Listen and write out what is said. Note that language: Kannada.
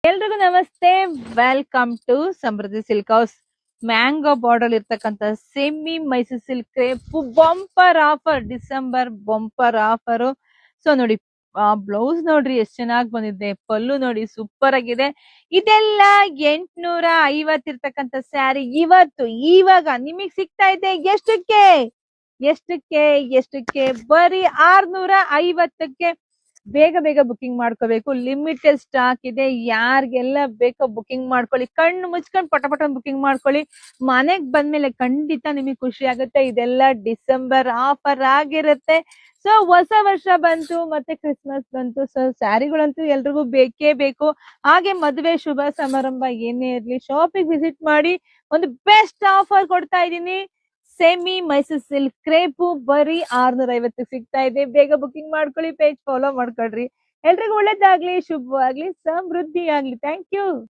ಎಲ್ರಿಗೂ ನಮಸ್ತೆ. Welcome to Samriddhi silk house. Mango border ಇರ್ತಕ್ಕಂತ semi Mysore silk crepe bumper offer, December bumper offer. So ನೋಡಿ, ಬ್ಲೌಸ್ ನೋಡ್ರಿ ಎಷ್ಟ್ ಚೆನ್ನಾಗಿ ಬಂದಿದೆ, ಪಲ್ಲು ನೋಡಿ ಸೂಪರ್ ಆಗಿದೆ. ಇದೆಲ್ಲ 850 ಇರ್ತಕ್ಕಂತ ಸ್ಯಾರಿ ಇವಾಗ ನಿಮಗ್ ಸಿಗ್ತಾ ಇದೆ ಎಷ್ಟಕ್ಕೆ ಎಷ್ಟಕ್ಕೆ ಎಷ್ಟಕ್ಕೆ ಬರೀ 650ಕ್ಕೆ. ಬೇಗ ಬೇಗ ಬುಕಿಂಗ್ ಮಾಡ್ಕೋಬೇಕು, ಲಿಮಿಟೆಡ್ ಸ್ಟಾಕ್ ಇದೆ. ಯಾರಿಗೆಲ್ಲ ಬೇಕೋ ಬುಕಿಂಗ್ ಮಾಡ್ಕೊಳ್ಳಿ, ಕಣ್ಣು ಮುಚ್ಕೊಂಡು ಪಟ ಬುಕಿಂಗ್ ಮಾಡ್ಕೊಳ್ಳಿ. ಮನೆಗ್ ಬಂದ್ಮೇಲೆ ಖಂಡಿತ ನಿಮಗೆ ಖುಷಿ ಆಗುತ್ತೆ. ಇದೆಲ್ಲ ಡಿಸೆಂಬರ್ ಆಫರ್ ಆಗಿರುತ್ತೆ. ಸೊ ಹೊಸ ವರ್ಷ ಬಂತು, ಮತ್ತೆ ಕ್ರಿಸ್ಮಸ್ ಬಂತು. ಸೊ ಸ್ಯಾರಿಗಳಂತೂ ಎಲ್ರಿಗೂ ಬೇಕೇ ಬೇಕು. ಹಾಗೆ ಮದುವೆ ಶುಭ ಸಮಾರಂಭ ಏನೇ ಇರ್ಲಿ, ಶಾಪಿಂಗ್ ವಿಸಿಟ್ ಮಾಡಿ. ಒಂದು ಬೆಸ್ಟ್ ಆಫರ್ ಕೊಡ್ತಾ ಇದ್ದೀನಿ. ಸೆಮಿ ಮೈಸೂರ್ ಸಿಲ್ಕ್ ಕ್ರೇಪು ಬರೀ 650 ಸಿಗ್ತಾ ಇದೆ. ಬೇಗ ಬುಕಿಂಗ್ ಮಾಡ್ಕೊಳ್ಳಿ, ಪೇಜ್ ಫಾಲೋ ಮಾಡ್ಕೊಳ್ರಿ. ಎಲ್ರಿಗೂ ಒಳ್ಳೇದಾಗ್ಲಿ, ಶುಭವಾಗ್ಲಿ, ಸಮೃದ್ಧಿ ಆಗ್ಲಿ. Thank you.